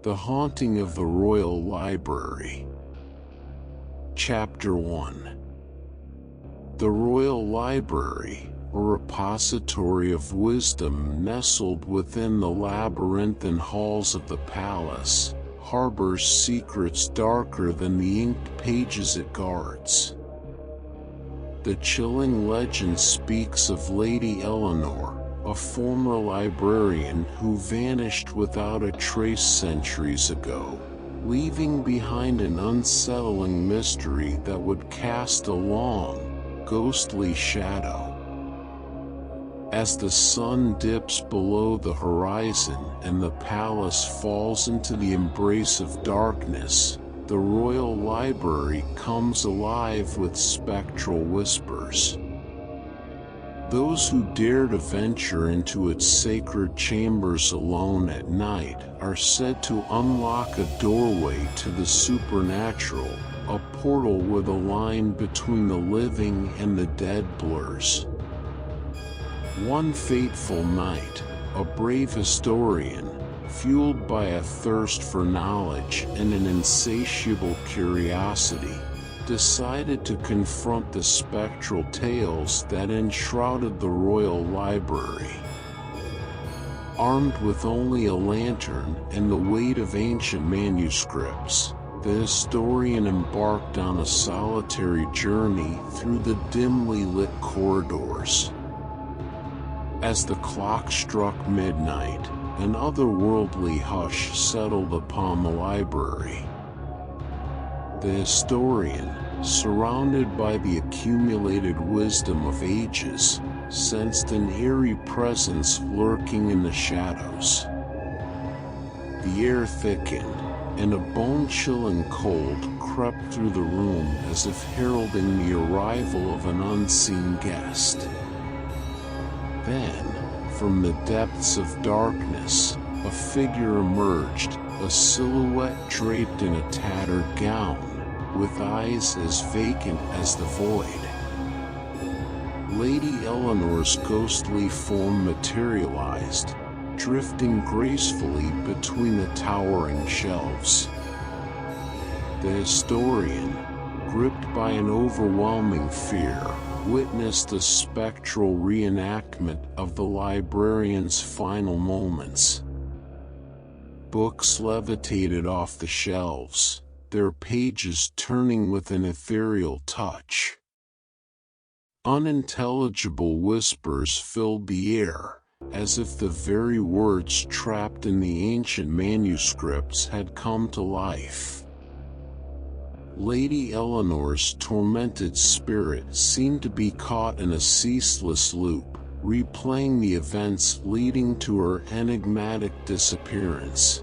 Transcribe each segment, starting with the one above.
The Haunting of the Royal Library. Chapter 1. The Royal Library, a repository of wisdom nestled within the labyrinthine halls of the palace, harbors secrets darker than the inked pages it guards. The chilling legend speaks of Lady Eleanor, a former librarian who vanished without a trace centuries ago, leaving behind an unsettling mystery that would cast a long, ghostly shadow. As the sun dips below the horizon and the palace falls into the embrace of darkness, the Royal Library comes alive with spectral whispers. Those who dare to venture into its sacred chambers alone at night are said to unlock a doorway to the supernatural, a portal where the line between the living and the dead blurs. One fateful night, a brave historian, fueled by a thirst for knowledge and an insatiable curiosity, decided to confront the spectral tales that enshrouded the Royal Library. Armed with only a lantern and the weight of ancient manuscripts, the historian embarked on a solitary journey through the dimly lit corridors. As the clock struck midnight, an otherworldly hush settled upon the library. The historian, surrounded by the accumulated wisdom of ages, sensed an eerie presence lurking in the shadows. The air thickened, and a bone-chilling cold crept through the room as if heralding the arrival of an unseen guest. Then, from the depths of darkness, a figure emerged, a silhouette draped in a tattered gown, with eyes as vacant as the void. Lady Eleanor's ghostly form materialized, drifting gracefully between the towering shelves. The historian, gripped by an overwhelming fear, witnessed a spectral reenactment of the librarian's final moments. Books levitated off the shelves, their pages turning with an ethereal touch. Unintelligible whispers filled the air, as if the very words trapped in the ancient manuscripts had come to life. Lady Eleanor's tormented spirit seemed to be caught in a ceaseless loop, replaying the events leading to her enigmatic disappearance.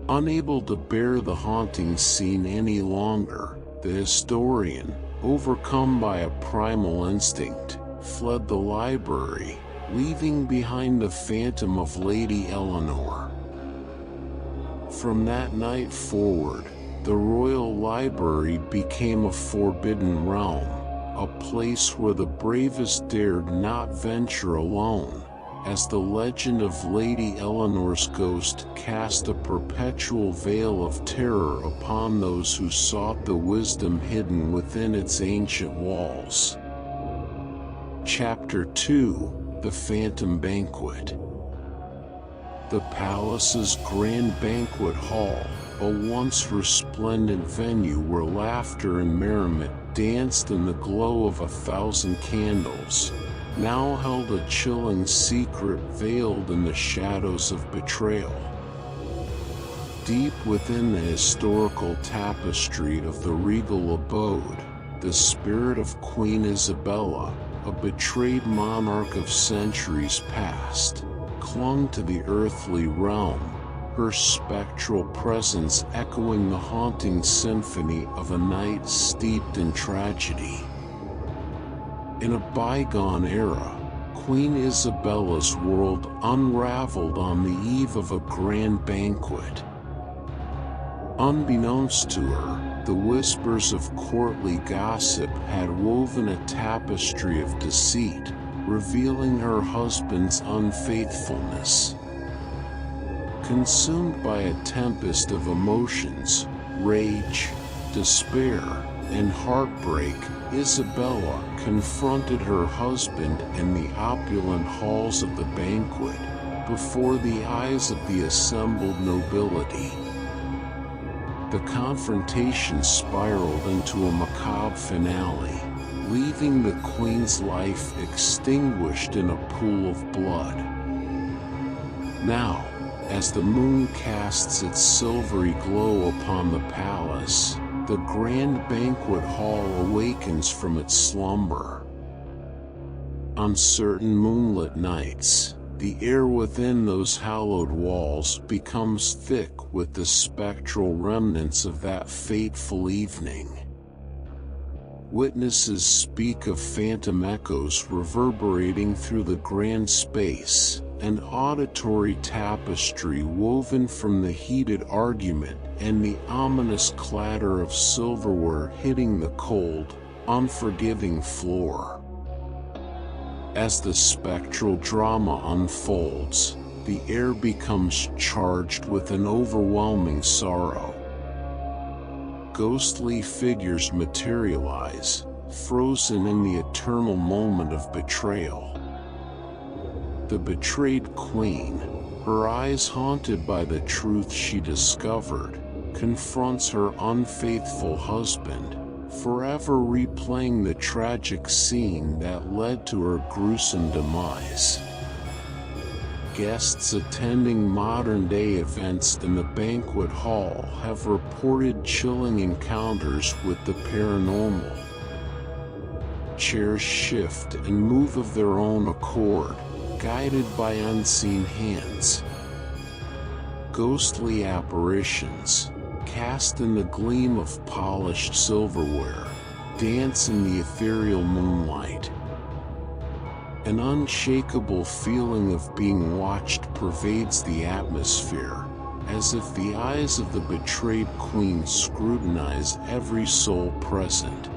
Unable to bear the haunting scene any longer, the historian, overcome by a primal instinct, fled the library, leaving behind the phantom of Lady Eleanor. From that night forward, the Royal Library became a forbidden realm, a place where the bravest dared not venture alone, as the legend of Lady Eleanor's ghost cast a perpetual veil of terror upon those who sought the wisdom hidden within its ancient walls. Chapter 2: The Phantom Banquet. The palace's grand banquet hall, a once resplendent venue where laughter and merriment danced in the glow of 1,000 candles, now held a chilling secret veiled in the shadows of betrayal. Deep within the historical tapestry of the regal abode, the spirit of Queen Isabella, a betrayed monarch of centuries past, clung to the earthly realm, her spectral presence echoing the haunting symphony of a night steeped in tragedy. In a bygone era, Queen Isabella's world unraveled on the eve of a grand banquet. Unbeknownst to her, the whispers of courtly gossip had woven a tapestry of deceit, revealing her husband's unfaithfulness. Consumed by a tempest of emotions, rage, despair, and heartbreak, Isabella confronted her husband in the opulent halls of the banquet, before the eyes of the assembled nobility. The confrontation spiraled into a macabre finale, leaving the queen's life extinguished in a pool of blood. Now, as the moon casts its silvery glow upon the palace, the grand banquet hall awakens from its slumber. On certain moonlit nights, the air within those hallowed walls becomes thick with the spectral remnants of that fateful evening. Witnesses speak of phantom echoes reverberating through the grand space, an auditory tapestry woven from the heated argument and the ominous clatter of silverware hitting the cold, unforgiving floor. As the spectral drama unfolds, the air becomes charged with an overwhelming sorrow. Ghostly figures materialize, frozen in the eternal moment of betrayal. The betrayed queen, her eyes haunted by the truth she discovered, confronts her unfaithful husband, forever replaying the tragic scene that led to her gruesome demise. Guests attending modern-day events in the banquet hall have reported chilling encounters with the paranormal. Chairs shift and move of their own accord, guided by unseen hands. Ghostly apparitions, cast in the gleam of polished silverware, dance in the ethereal moonlight. An unshakable feeling of being watched pervades the atmosphere, as if the eyes of the betrayed queen scrutinize every soul present.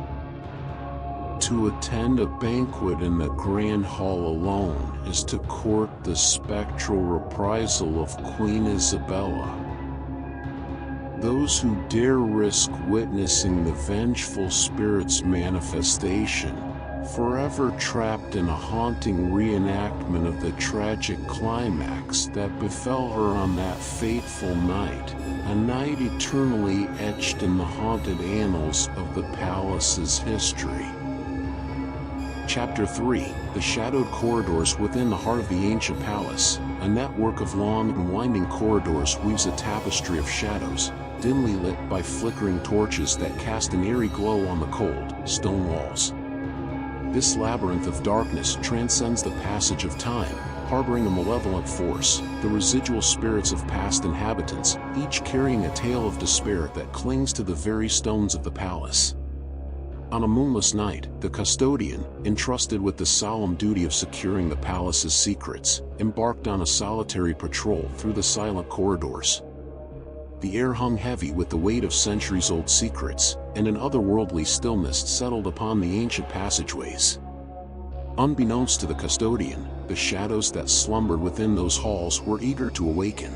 To attend a banquet in the grand hall alone is to court the spectral reprisal of Queen Isabella. Those who dare risk witnessing the vengeful spirit's manifestation, forever trapped in a haunting reenactment of the tragic climax that befell her on that fateful night, a night eternally etched in the haunted annals of the palace's history. Chapter 3: The Shadowed Corridors Within the Heart of the Ancient Palace. A network of long and winding corridors weaves a tapestry of shadows, dimly lit by flickering torches that cast an eerie glow on the cold, stone walls. This labyrinth of darkness transcends the passage of time, harboring a malevolent force, the residual spirits of past inhabitants, each carrying a tale of despair that clings to the very stones of the palace. On a moonless night, the custodian, entrusted with the solemn duty of securing the palace's secrets, embarked on a solitary patrol through the silent corridors. The air hung heavy with the weight of centuries-old secrets, and an otherworldly stillness settled upon the ancient passageways. Unbeknownst to the custodian, the shadows that slumbered within those halls were eager to awaken.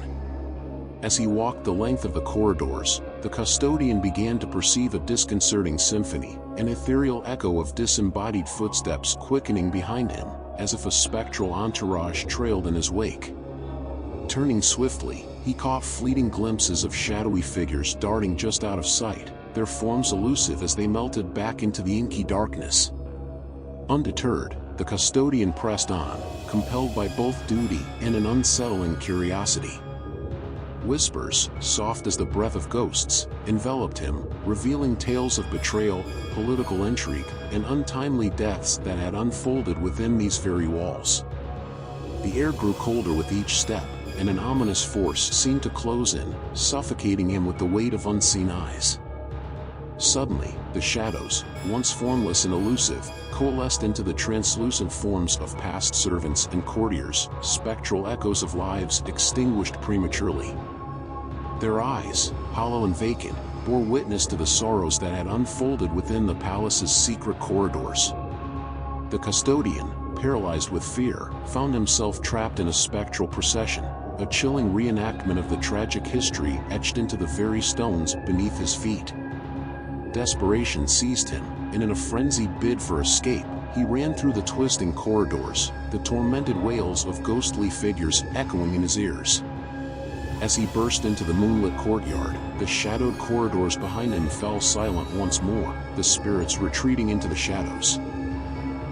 As he walked the length of the corridors, the custodian began to perceive a disconcerting symphony, an ethereal echo of disembodied footsteps quickening behind him, as if a spectral entourage trailed in his wake. Turning swiftly, he caught fleeting glimpses of shadowy figures darting just out of sight, their forms elusive as they melted back into the inky darkness. Undeterred, the custodian pressed on, compelled by both duty and an unsettling curiosity. Whispers, soft as the breath of ghosts, enveloped him, revealing tales of betrayal, political intrigue, and untimely deaths that had unfolded within these very walls. The air grew colder with each step, and an ominous force seemed to close in, suffocating him with the weight of unseen eyes. Suddenly, the shadows, once formless and elusive, coalesced into the translucent forms of past servants and courtiers, spectral echoes of lives extinguished prematurely. Their eyes, hollow and vacant, bore witness to the sorrows that had unfolded within the palace's secret corridors. The custodian, paralyzed with fear, found himself trapped in a spectral procession, a chilling reenactment of the tragic history etched into the very stones beneath his feet. Desperation seized him, and in a frenzied bid for escape, he ran through the twisting corridors, the tormented wails of ghostly figures echoing in his ears. As he burst into the moonlit courtyard, the shadowed corridors behind him fell silent once more, the spirits retreating into the shadows.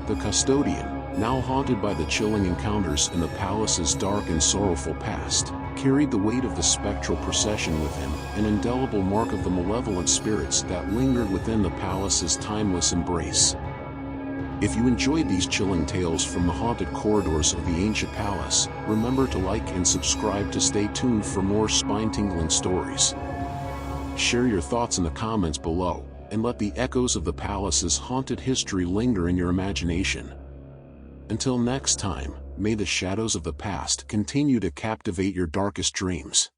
The custodian, now haunted by the chilling encounters in the palace's dark and sorrowful past, carried the weight of the spectral procession with him, an indelible mark of the malevolent spirits that lingered within the palace's timeless embrace. If you enjoyed these chilling tales from the haunted corridors of the ancient palace, remember to like and subscribe to stay tuned for more spine-tingling stories. Share your thoughts in the comments below, and let the echoes of the palace's haunted history linger in your imagination. Until next time, may the shadows of the past continue to captivate your darkest dreams.